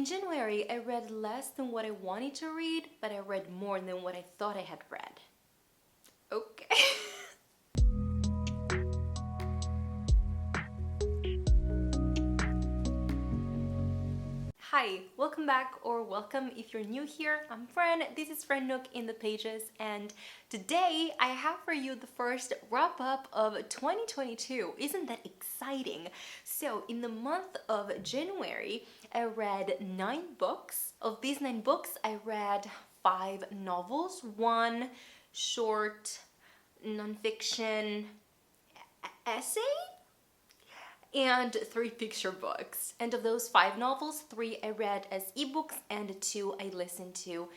January, I read less than what I wanted to read, but I read more than what I thought I had read. Okay. Hi, welcome back, or welcome if you're new here. I'm Fran, this is Fran Nook in the Pages, and today I have for you the first wrap up of 2022. Isn't that exciting? So in the month of January, I read 9 books. Of these 9 books, I read 5 novels, 1 short nonfiction essay, and 3 picture books. And of those 5 novels, 3 I read as ebooks and 2 I listened to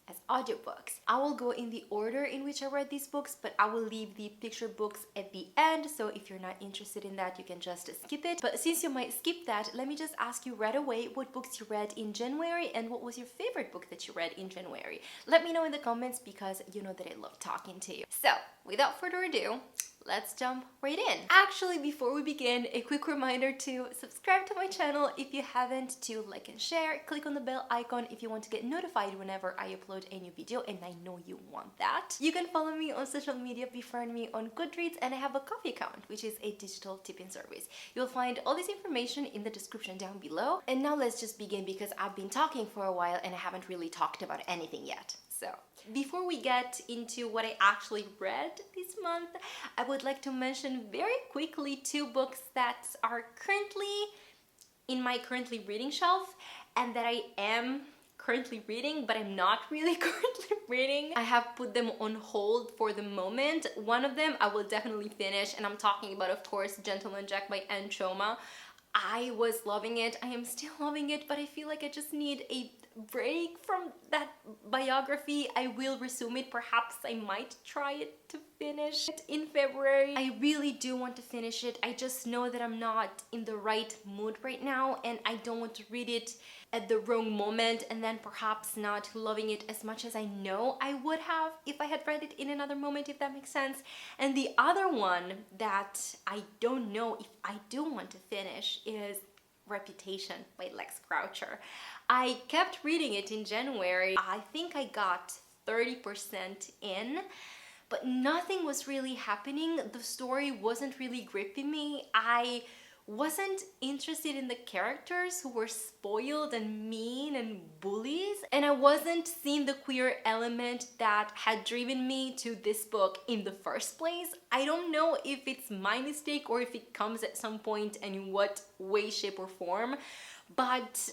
as audiobooks. I will go in the order in which I read these books, but I will leave the picture books at the end, so if you're not interested in that, you can just skip it. But since you might skip that, let me just ask you right away what books you read in January and what was your favorite book that you read in January. Let me know in the comments because you know that I love talking to you. So, without further ado, let's jump right in. Actually, before we begin, a quick reminder to subscribe to my channel if you haven't, to like and share, click on the bell icon if you want to get notified whenever I upload a new video, and I know you want that. You can follow me on social media, befriend me on Goodreads, and I have a coffee account, which is a digital tipping service. You'll find all this information in the description down below. And now let's just begin because I've been talking for a while and I haven't really talked about anything yet. So, before we get into what I actually read this month, I would like to mention very quickly 2 books that are currently in my currently reading shelf and that I am currently reading, but I'm not really currently reading. I have put them on hold for the moment. One of them I will definitely finish, and I'm talking about, of course, Gentleman Jack by Anne Choma. I was loving it, I am still loving it, but I feel like I just need a break from that biography. I will resume it, perhaps I might try it to finish it in February. I really do want to finish it. I just know that I'm not in the right mood right now, and I don't want to read it at the wrong moment and then perhaps not loving it as much as I know I would have if I had read it in another moment, if that makes sense. And the other one that I don't know if I do want to finish is Reputation by Lex Croucher. I kept reading it in January. I think I got 30% in, but nothing was really happening. The story wasn't really gripping me. I wasn't interested in the characters who were spoiled and mean and bullies, and I wasn't seeing the queer element that had driven me to this book in the first place. I don't know if it's my mistake or if it comes at some point and in what way, shape, or form, but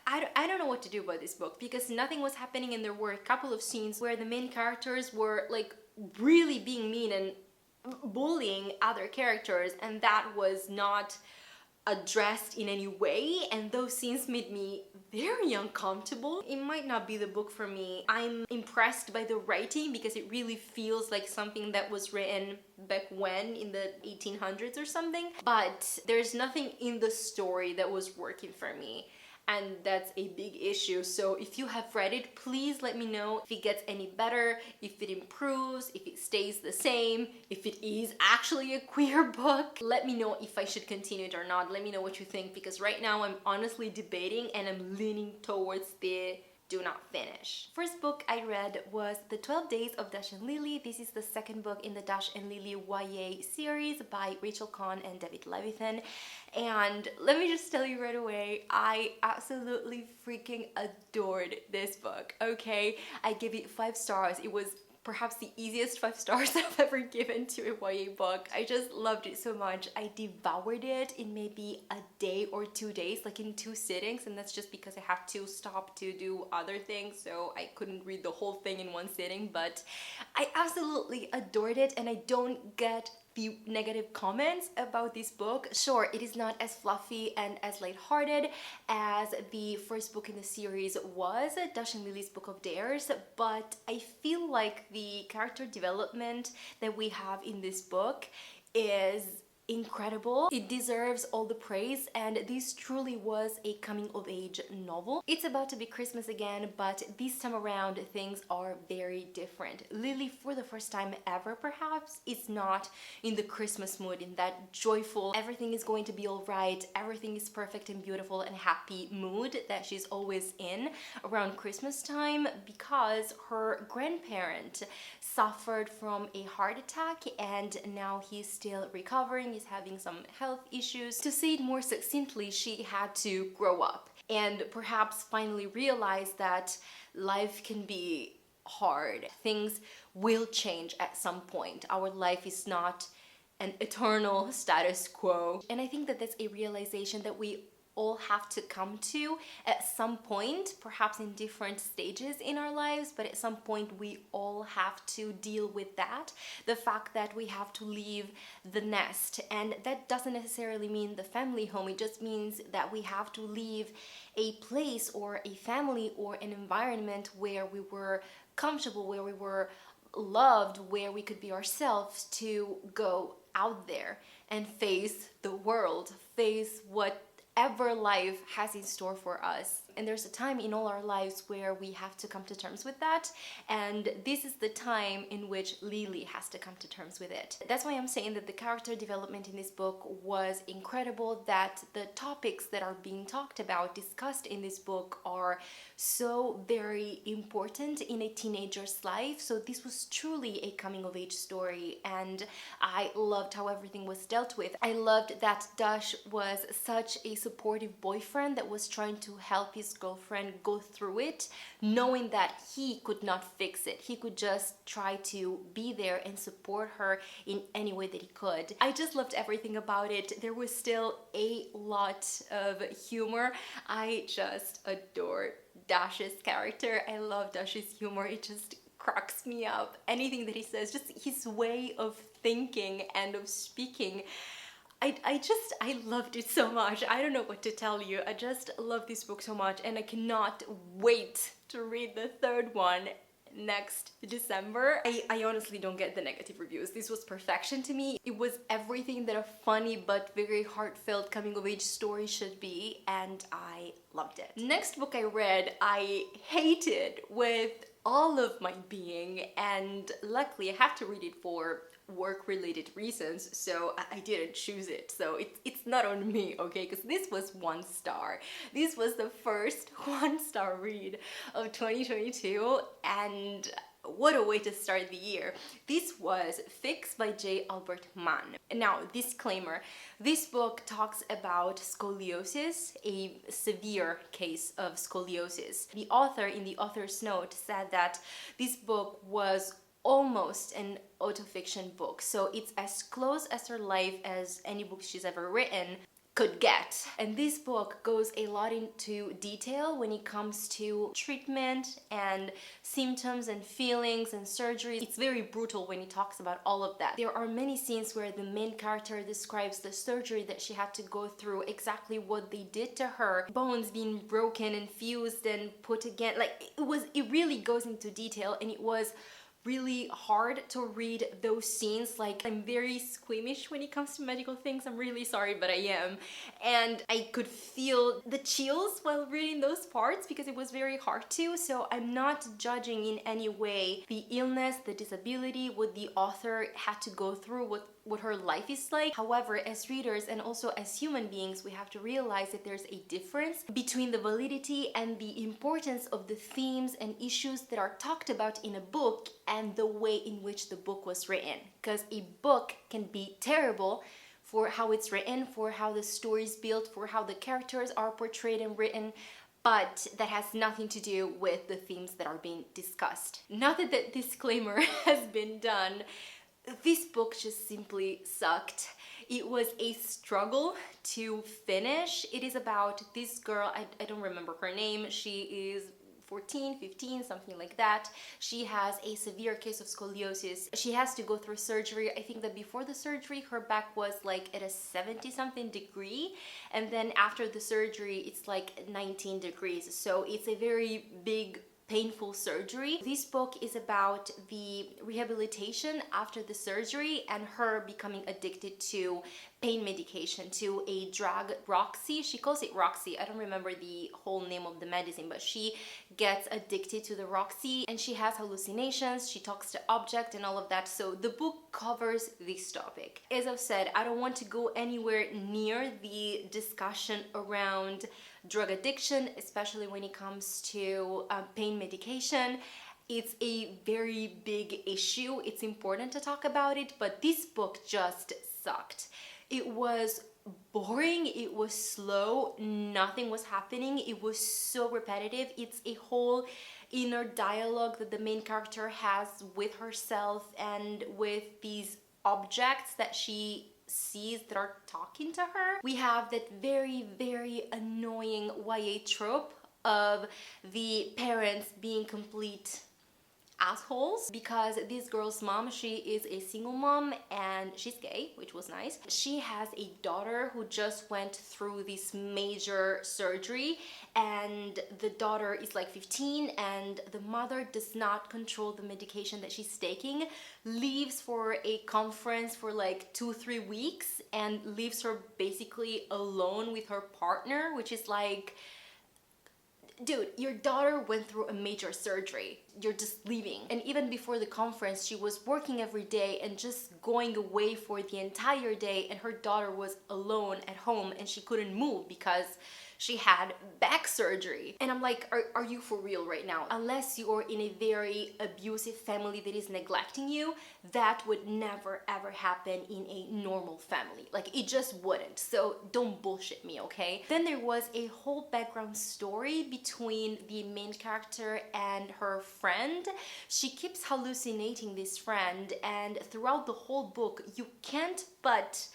I don't know what to do about this book because nothing was happening, and there were a couple of scenes where the main characters were like really being mean and bullying other characters, and that was not addressed in any way, and those scenes made me very uncomfortable. It might not be the book for me. I'm impressed by the writing because it really feels like something that was written back when, in the 1800s or something, but there's nothing in the story that was working for me. And that's a big issue. So if you have read it, please let me know if it gets any better, if it improves, if it stays the same, if it is actually a queer book. Let me know if I should continue it or not. Let me know what you think, because right now I'm honestly debating and I'm leaning towards the do not finish. First book I read was The 12 Days of Dash and Lily. This is the second book in the Dash and Lily YA series by Rachel Cohn and David Levithan. And let me just tell you right away, I absolutely freaking adored this book, okay? I gave it 5 stars. It was perhaps the easiest 5 stars I've ever given to a YA book. I just loved it so much. I devoured it in maybe a day or 2 days, like in 2 sittings, and that's just because I have to stop to do other things, so I couldn't read the whole thing in one sitting, but I absolutely adored it, and I don't get the negative comments about this book. Sure, it is not as fluffy and as lighthearted as the first book in the series was, Dash and Lily's Book of Dares, but I feel like the character development that we have in this book is incredible. It deserves all the praise, and this truly was a coming of age novel. It's about to be Christmas again, but this time around things are very different. Lily, for the first time ever perhaps, is not in the Christmas mood, in that joyful, everything is going to be all right, everything is perfect and beautiful and happy mood that she's always in around Christmas time, because her grandparent suffered from a heart attack and now he's still recovering. He's having some health issues. To say it more succinctly, she had to grow up and perhaps finally realize that life can be hard. Things will change at some point. Our life is not an eternal status quo. And I think that that's a realization that we all have to come to at some point, perhaps in different stages in our lives, but at some point we all have to deal with that. The fact that we have to leave the nest, and that doesn't necessarily mean the family home, it just means that we have to leave a place or a family or an environment where we were comfortable, where we were loved, where we could be ourselves, to go out there and face the world, face whatever life has in store for us. And there's a time in all our lives where we have to come to terms with that, and this is the time in which Lily has to come to terms with it. That's why I'm saying that the character development in this book was incredible, that the topics that are being talked about, discussed in this book, are so very important in a teenager's life. So this was truly a coming of age story, and I loved how everything was dealt with. I loved that Dash was such a supportive boyfriend that was trying to help his girlfriend go through it, knowing that he could not fix it. He could just try to be there and support her in any way that he could. I just loved everything about it. There was still a lot of humor. I just adore Dash's character. I love Dash's humor. It just cracks me up. Anything that he says, just his way of thinking and of speaking, I loved it so much. I don't know what to tell you. I just love this book so much, and I cannot wait to read the third one next December. I honestly don't get the negative reviews. This was perfection to me. It was everything that a funny but very heartfelt coming of age story should be, and I loved it. Next book I read, I hated with all of my being, and luckily I had to read it for work-related reasons, so I didn't choose it. So it's not on me, okay? Because this was 1 star. This was the first 1-star read of 2022, and what a way to start the year. This was Fix by J. Albert Mann. Now, disclaimer, this book talks about scoliosis, a severe case of scoliosis. The author, in the author's note, said that this book was almost an autofiction book, so it's as close as her life as any book she's ever written could get. And this book goes a lot into detail when it comes to treatment and symptoms and feelings and surgery. It's very brutal when it talks about all of that. There are many scenes where the main character describes the surgery that she had to go through, exactly what they did to her, bones being broken and fused and put again. Like, it really goes into detail, and it was really hard to read those scenes. Like, I'm very squeamish when it comes to medical things. I'm really sorry, but I am. And I could feel the chills while reading those parts because it was very hard to. So I'm not judging in any way the illness, the disability, what the author had to go through, what her life is like. However, as readers and also as human beings, we have to realize that there's a difference between the validity and the importance of the themes and issues that are talked about in a book and the way in which the book was written. Because a book can be terrible for how it's written, for how the story's built, for how the characters are portrayed and written, but that has nothing to do with the themes that are being discussed. Now that that disclaimer has been done, this book just simply sucked. It was a struggle to finish. It is about this girl, I don't remember her name. She is 14, 15, something like that. She has a severe case of scoliosis. She has to go through surgery. I think that before the surgery, her back was like at a 70-something degree. And then after the surgery, it's like 19 degrees. So it's a very big painful surgery. This book is about the rehabilitation after the surgery and her becoming addicted to pain medication, to a drug, Roxy. She calls it Roxy. I don't remember the whole name of the medicine, but she gets addicted to the Roxy and she has hallucinations, she talks to objects and all of that. So the book covers this topic. As I've said, I don't want to go anywhere near the discussion around drug addiction, especially when it comes to pain medication. It's a very big issue. It's important to talk about it, but this book just sucked. It was boring, it was slow, nothing was happening, it was so repetitive. It's a whole inner dialogue that the main character has with herself and with these objects that she sees that are talking to her. We have that very annoying YA trope of the parents being complete assholes, because this girl's mom, she is a single mom and she's gay, which was nice. She has a daughter who just went through this major surgery, and the daughter is like 15 and the mother does not control the medication that she's taking, leaves for a conference for like 2-3 weeks and leaves her basically alone with her partner, which is like, dude, your daughter went through a major surgery. You're just leaving. And even before the conference, she was working every day and just going away for the entire day, and her daughter was alone at home and she couldn't move because she had back surgery. And I'm like, are you for real right now? Unless you're in a very abusive family that is neglecting you, that would never ever happen in a normal family. Like, it just wouldn't. So don't bullshit me, okay? Then there was a whole background story between the main character and her friend. She keeps hallucinating this friend, and throughout the whole book, you can't but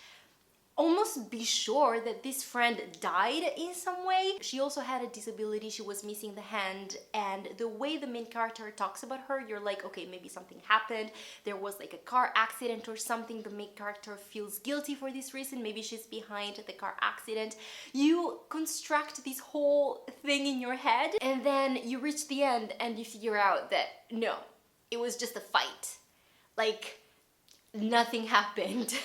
almost be sure that this friend died in some way. She also had a disability, she was missing the hand, and the way the main character talks about her, you're like, okay, maybe something happened, there was like a car accident or something, the main character feels guilty for this reason, maybe she's behind the car accident. You construct this whole thing in your head, and then you reach the end and you figure out that no, it was just a fight. Like, nothing happened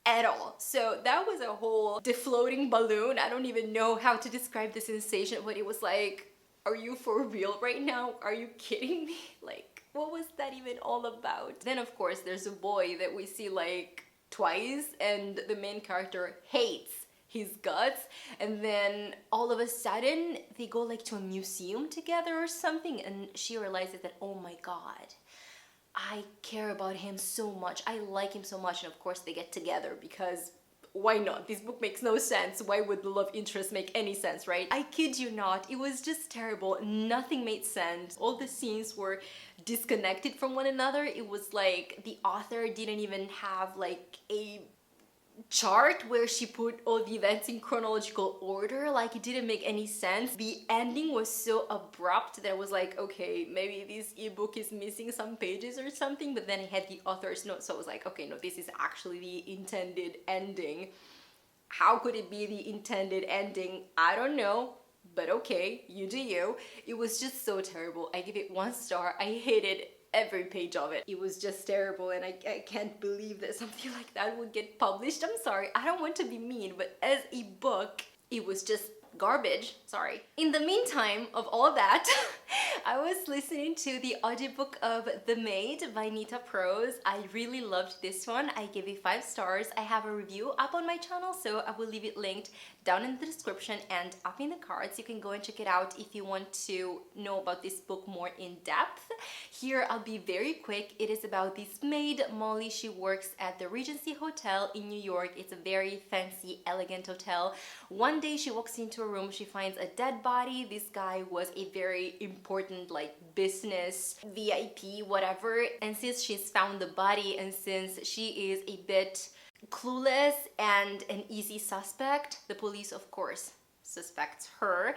at all. So that was a whole deflating balloon. I don't even know how to describe the sensation, but it was like, are you for real right now? Are you kidding me? Like, what was that even all about? Then of course there's a boy that we see like twice, and the main character hates his guts, and then all of a sudden they go like to a museum together or something, and she realizes that, oh my god, I care about him so much, I like him so much, and of course they get together because why not? This book makes no sense. Why would the love interest make any sense, right? I kid you not, it was just terrible. Nothing made sense. All the scenes were disconnected from one another. It was like the author didn't even have like a chart where she put all the events in chronological order. Like, it didn't make any sense. The ending was so abrupt that I was like, okay, maybe this ebook is missing some pages or something, but then it had the author's note, so I was like, okay, no, this is actually the intended ending. How could it be the intended ending? I don't know, but okay, you do you. It was just so terrible. I give it 1 star. I hated every page of it. It was just terrible, and I can't believe that something like that would get published. I'm sorry, I don't want to be mean, but as a book, it was just garbage. Sorry. In the meantime of all that, I was listening to the audiobook of The Maid by Nita Prose. I really loved this one. I gave it 5 stars. I have a review up on my channel, so I will leave it linked down in the description and up in the cards. You can go and check it out if you want to know about this book more in depth. Here I'll be very quick. It is about this maid, Molly. She works at the Regency Hotel in New York. It's a very fancy, elegant hotel. One day she walks into a room, she finds a dead body. This guy was a very important like business VIP, whatever, and since she's found the body and since she is a bit clueless and an easy suspect, the police of course suspects her,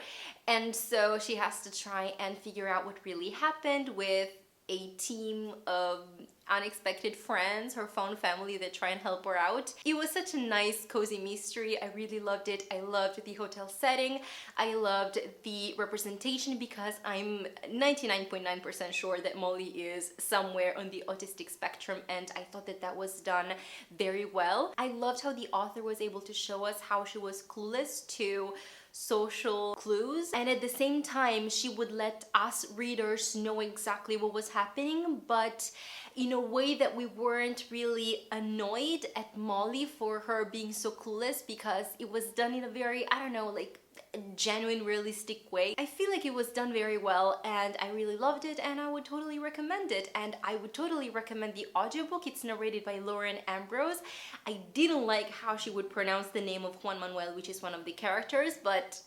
and so she has to try and figure out what really happened with a team of unexpected friends, her found family that try and help her out. It was such a nice, cozy mystery. I really loved it. I loved the hotel setting. I loved the representation because I'm 99.9% sure that Molly is somewhere on the autistic spectrum, and I thought that that was done very well. I loved how the author was able to show us how she was clueless to social clues, and at the same time she would let us readers know exactly what was happening, but in a way that we weren't really annoyed at Molly for her being so clueless, because it was done in a very, I don't know, like a genuine, realistic way. I feel like it was done very well, and I really loved it, and I would totally recommend it. And I would totally recommend the audiobook. It's narrated by Lauren Ambrose. I didn't like how she would pronounce the name of Juan Manuel, which is one of the characters, but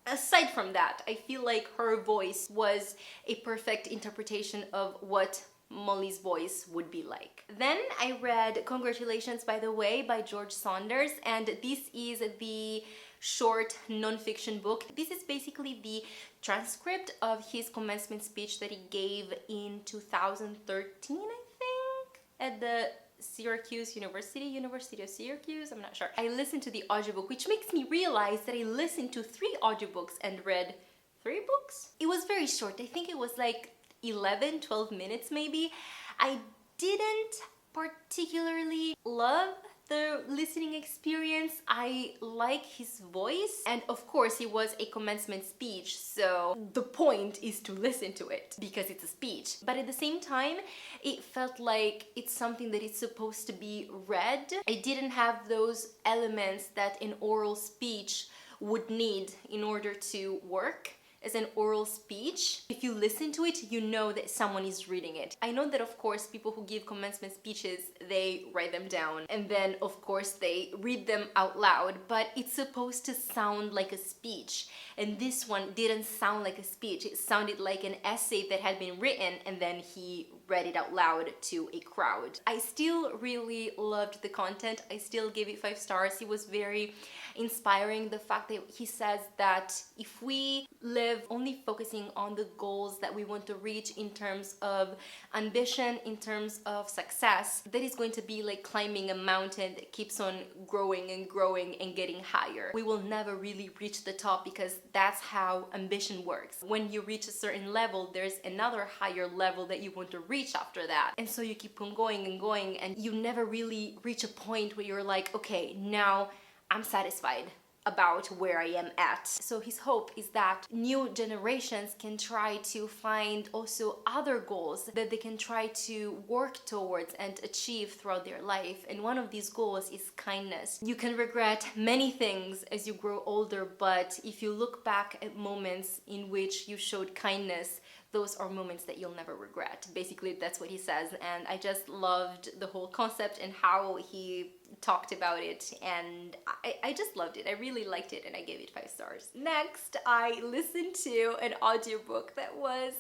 aside from that, I feel like her voice was a perfect interpretation of what Molly's voice would be like. Then I read Congratulations by the Way by George Saunders, and this is the short non-fiction book. This is basically the transcript of his commencement speech that he gave in 2013, I think, at the Syracuse University of Syracuse, I'm not sure. I listened to the audiobook, which makes me realize that I listened to 3 audiobooks and read 3 books. It was very short. I think it was like 11-12 minutes maybe. I didn't particularly love the listening experience. I like his voice, and of course it was a commencement speech, so the point is to listen to it because it's a speech. But at the same time, it felt like it's something that is supposed to be read. It didn't have those elements that an oral speech would need in order to work as an oral speech. If you listen to it, you know that someone is reading it. I know that of course people who give commencement speeches, they write them down and then of course they read them out loud, but it's supposed to sound like a speech. And this one didn't sound like a speech. It sounded like an essay that had been written and then he read it out loud to a crowd. I still really loved the content. I still gave it 5 stars. It was very inspiring, the fact that he says that if we live only focusing on the goals that we want to reach in terms of ambition, in terms of success, that is going to be like climbing a mountain that keeps on growing and growing and getting higher. We will never really reach the top because that's how ambition works. When you reach a certain level, there's another higher level that you want to reach after that. And so you keep on going and going, and you never really reach a point where you're like, okay, now I'm satisfied about where I am at. So his hope is that new generations can try to find also other goals that they can try to work towards and achieve throughout their life. And one of these goals is kindness. You can regret many things as you grow older, but if you look back at moments in which you showed kindness, those are moments that you'll never regret. Basically, that's what he says, and I just loved the whole concept and how he talked about it, and I just loved it. I really liked it, and I gave it 5 stars. Next, I listened to an audiobook that was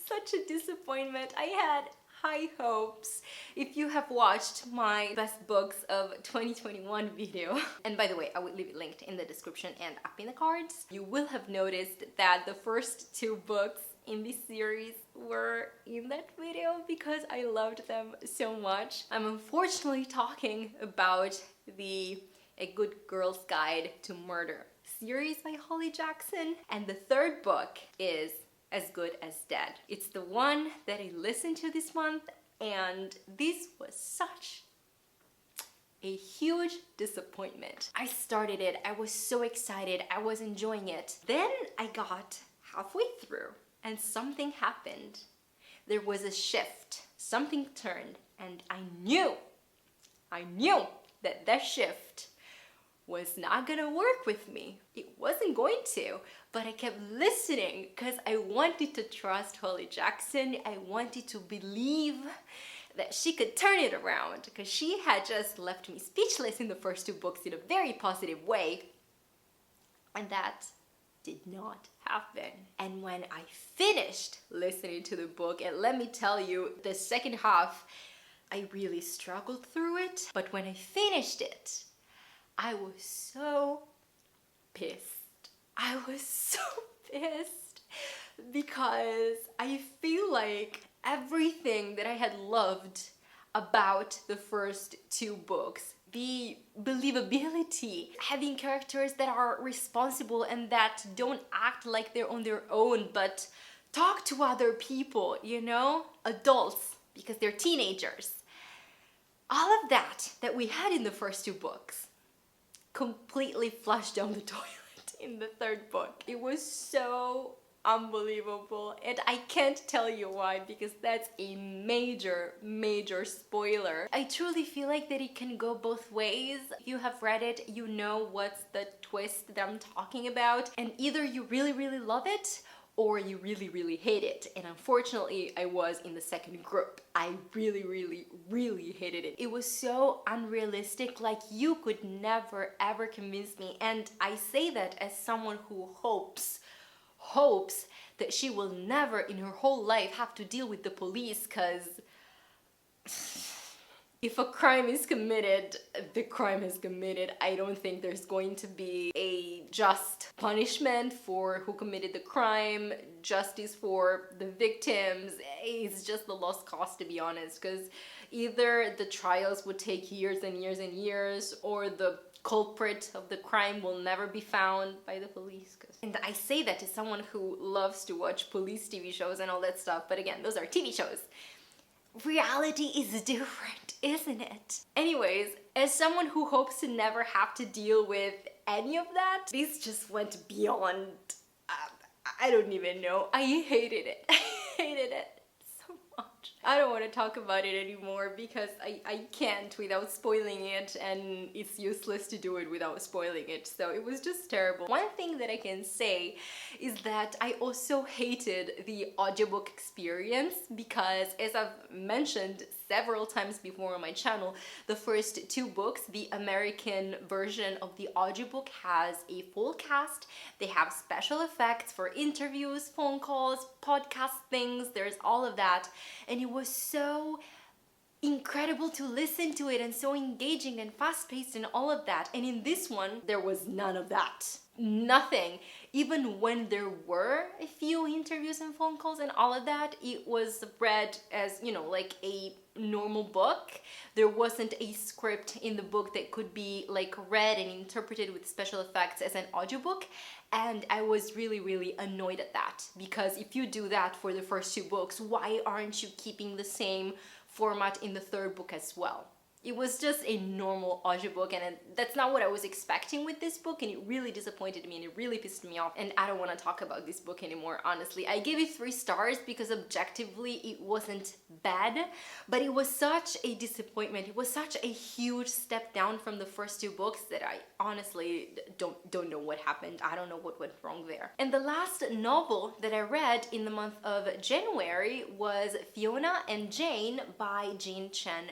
such a disappointment. I had high hopes. If you have watched my best books of 2021 video, and by the way, I will leave it linked in the description and up in the cards, you will have noticed that the first 2 books in this series were in that video because I loved them so much. I'm unfortunately talking about the A Good Girl's Guide to Murder series by Holly Jackson, and the 3rd book is As Good as Dead. It's the one that I listened to this month, and this was such a huge disappointment. I started it, I was so excited, I was enjoying it. Then I got halfway through and something happened. There was a shift, something turned, and I knew that that shift was not gonna work with me. It wasn't going to, but I kept listening because I wanted to trust Holly Jackson. I wanted to believe that she could turn it around because she had just left me speechless in the first 2 books in a very positive way, and that did not happen. And when I finished listening to the book, and let me tell you, the second half, I really struggled through it, but when I finished it, I was so pissed. I was so pissed because I feel like everything that I had loved about the first two books, the believability, having characters that are responsible and that don't act like they're on their own but talk to other people, you know, adults, because they're teenagers. All of that we had in the first two books completely flushed down the toilet in the third book. It was so unbelievable, and I can't tell you why, because that's a major spoiler. I truly feel like that it can go both ways. If you have read it, you know what's the twist that I'm talking about, and either you really love it or you really hate it. And unfortunately, I was in the second group. I really hated it. It was so unrealistic, like you could never ever convince me. And I say that as someone who hopes that she will never in her whole life have to deal with the police, because if a crime is committed, the crime is committed. I don't think there's going to be a just punishment for who committed the crime, justice for the victims. It's just the lost cause, to be honest, because either the trials would take years and years, or the culprit of the crime will never be found by the police. And I say that as someone who loves to watch police TV shows and all that stuff, but again, those are TV shows. Reality is different, isn't it? Anyways, as someone who hopes to never have to deal with any of that, this just went beyond, I don't even know. I hated it. I hated it so much. I don't want to talk about it anymore because I can't without spoiling it, and it's useless to do it without spoiling it. So it was just terrible. One thing that I can say is that I also hated the audiobook experience because, as I've mentioned several times before on my channel, the first two books, the American version of the audiobook has a full cast. They have special effects for interviews, phone calls, podcast things, there's all of that. And it was so incredible to listen to it and so engaging and fast-paced and all of that. And in this one, there was none of that. Nothing. Even when there were a few interviews and phone calls and all of that, it was read as, you know, like a normal book. There wasn't a script in the book that could be like read and interpreted with special effects as an audiobook. And I was really annoyed at that, because if you do that for the first two books, why aren't you keeping the same format in the third book as well? It was just a normal audiobook, and that's not what I was expecting with this book, and it really disappointed me and it really pissed me off, and I don't want to talk about this book anymore, honestly. I gave it 3 stars because objectively it wasn't bad, but it was such a disappointment. It was such a huge step down from the first 2 books that I honestly don't know what happened. I don't know what went wrong there. And the last novel that I read in the month of January was Fiona and Jane by Chen.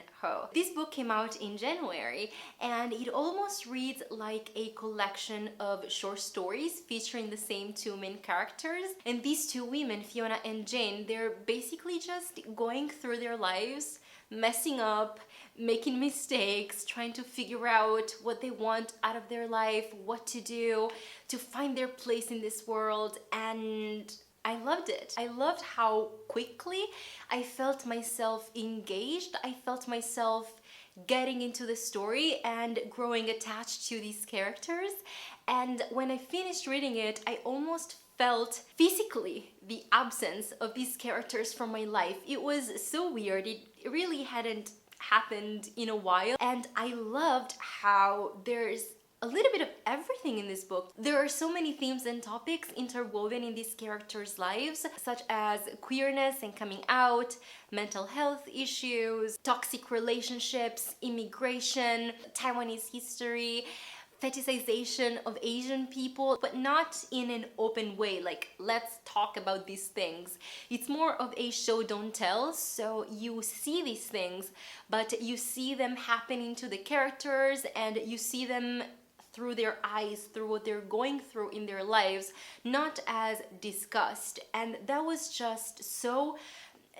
This book came out in January, and it almost reads like a collection of short stories featuring the same 2 main characters. And these 2 women, Fiona and Jane, they're basically just going through their lives, messing up, making mistakes, trying to figure out what they want out of their life, what to do to find their place in this world. And I loved it. I loved how quickly I felt myself engaged. I felt myself getting into the story and growing attached to these characters. And when I finished reading it, I almost felt physically the absence of these characters from my life. It was so weird. It really hadn't happened in a while. And I loved how there's a little bit of everything in this book. There are so many themes and topics interwoven in these characters' lives, such as queerness and coming out, mental health issues, toxic relationships, immigration, Taiwanese history, fetishization of Asian people, but not in an open way, like let's talk about these things. It's more of a show don't tell, so you see these things, but you see them happening to the characters and you see them through their eyes, through what they're going through in their lives, not as discussed. And that was just so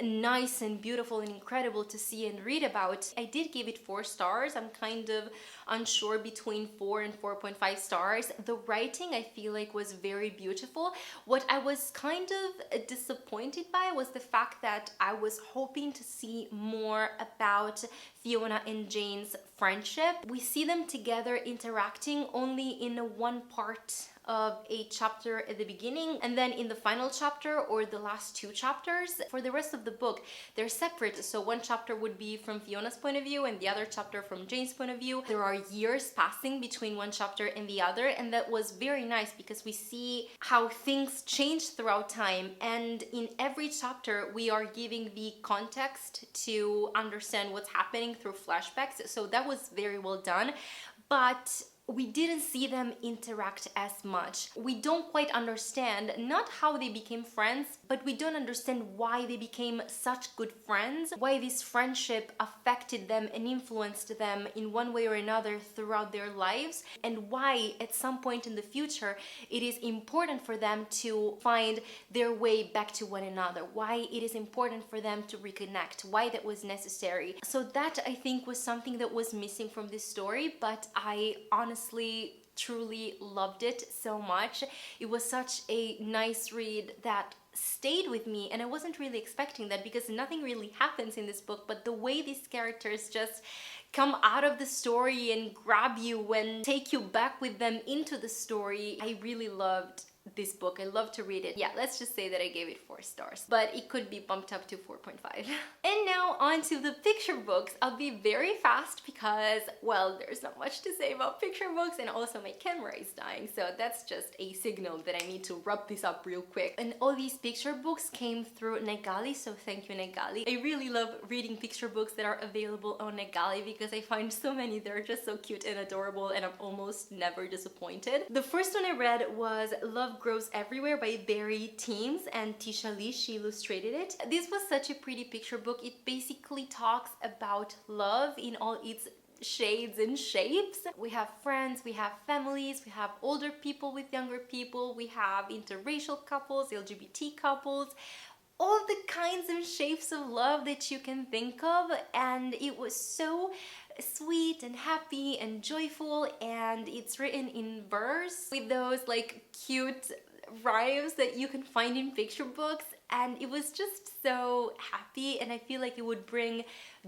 nice and beautiful and incredible to see and read about. I did give it 4 stars. I'm kind of unsure between 4 and 4.5 stars. The writing, I feel like, was very beautiful. What I was kind of disappointed by was the fact that I was hoping to see more about Fiona and Jane's friendship. We see them together interacting only in one part of a chapter at the beginning, and then in the final chapter or the last 2 chapters. For the rest of the book, they're separate, so one chapter would be from Fiona's point of view and the other chapter from Jane's point of view. There are years passing between one chapter and the other, and that was very nice because we see how things change throughout time, and in every chapter we are giving the context to understand what's happening through flashbacks, so that was very well done. But we didn't see them interact as much. We don't quite understand not how they became friends, but we don't understand why they became such good friends, why this friendship affected them and influenced them in one way or another throughout their lives, and why at some point in the future it is important for them to find their way back to one another, why it is important for them to reconnect, why that was necessary. So that, I think, was something that was missing from this story, but I honestly truly loved it so much. It was such a nice read that stayed with me, and I wasn't really expecting that because nothing really happens in this book, but the way these characters just come out of the story and grab you and take you back with them into the story, I really loved this book. I love to read it. Yeah, let's just say that I gave it 4 stars, but it could be bumped up to 4.5. And now on to the picture books. I'll be very fast because, well, there's not much to say about picture books, and also my camera is dying, so that's just a signal that I need to wrap this up real quick. And all these picture books came through Negali, so thank you, Negali. I really love reading picture books that are available on Negali because I find so many that are just so cute and adorable, and I'm almost never disappointed. The first one I read was Love Grows Everywhere by Barry Teams, and Tisha Lee, she illustrated it. This was such a pretty picture book. It basically talks about love in all its shades and shapes. We have friends, we have families, we have older people with younger people, we have interracial couples, LGBT couples, all the kinds and shapes of love that you can think of, and it was so sweet and happy and joyful, and it's written in verse with those like cute rhymes that you can find in picture books, and it was just so happy, and I feel like it would bring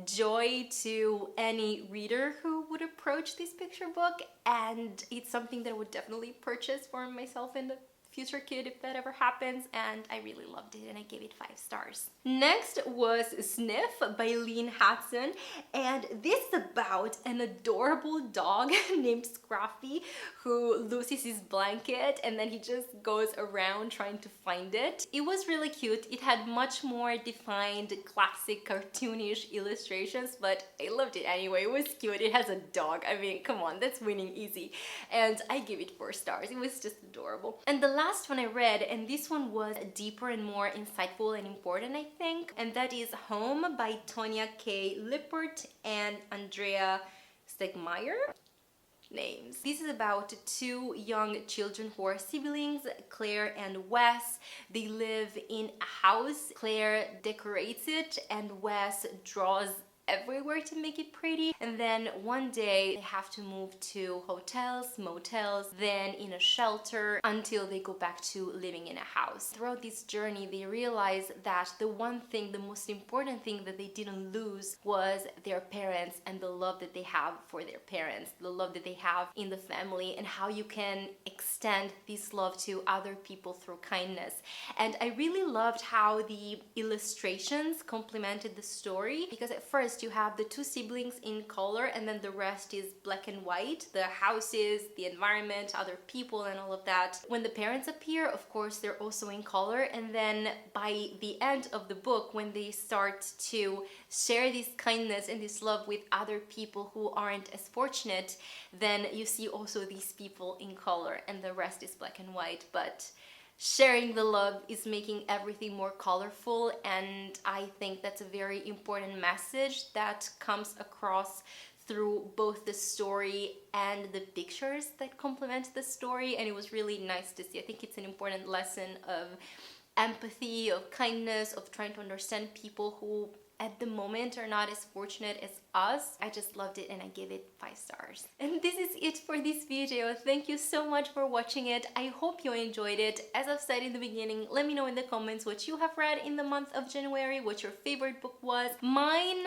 joy to any reader who would approach this picture book, and it's something that I would definitely purchase for myself in the future kid if that ever happens, and I really loved it and I gave it 5 stars. Next was Sniff by Lean Hudson, and this is about an adorable dog named Scruffy who loses his blanket and then he just goes around trying to find it. It was really cute. It had much more defined classic cartoonish illustrations, but I loved it anyway. It was cute. It has a dog. I mean, come on, that's winning easy. And I give it 4 stars. It was just adorable. And the last one I read, and this one was deeper and more insightful and important, I think, and that is Home by Tonya K. Lippert and Andrea Stegmaier. Names. This is about 2 young children who are siblings, Claire and Wes. They live in a house. Claire decorates it and Wes draws everywhere to make it pretty, and then one day they have to move to hotels, motels, then in a shelter until they go back to living in a house. Throughout this journey they realize that the one thing, the most important thing that they didn't lose was their parents and the love that they have for their parents, the love that they have in the family, and how you can extend this love to other people through kindness. And I really loved how the illustrations complemented the story, because at first you have the 2 siblings in color and then the rest is black and white, the houses, the environment, other people and all of that. When the parents appear, of course, they're also in color, and then by the end of the book, when they start to share this kindness and this love with other people who aren't as fortunate, then you see also these people in color and the rest is black and white. But sharing the love is making everything more colorful, and I think that's a very important message that comes across through both the story and the pictures that complement the story, and it was really nice to see. I think it's an important lesson of empathy, of kindness, of trying to understand people who at the moment are not as fortunate as us. I just loved it and I gave it 5 stars. And this is it for this video. Thank you so much for watching it. I hope you enjoyed it. As I've said in the beginning, let me know in the comments what you have read in the month of January, what your favorite book was. Mine,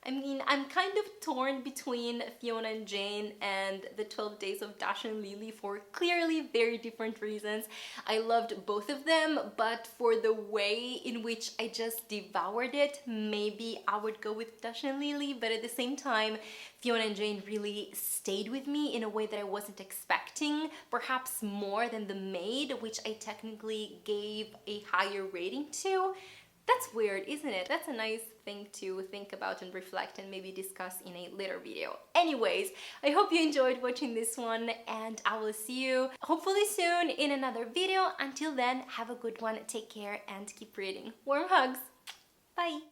I mean, I'm kind of torn between Fiona and Jane and the 12 Days of Dash and Lily for clearly very different reasons. I loved both of them, but for the way in which I just devoured it, maybe I would go with Dash and Lily, but at the same time, Fiona and Jane really stayed with me in a way that I wasn't expecting, perhaps more than The Maid, which I technically gave a higher rating to. That's weird, isn't it? That's a nice thing to think about and reflect and maybe discuss in a later video. Anyways, I hope you enjoyed watching this one and I will see you hopefully soon in another video. Until then, have a good one, take care and keep reading. Warm hugs. Bye.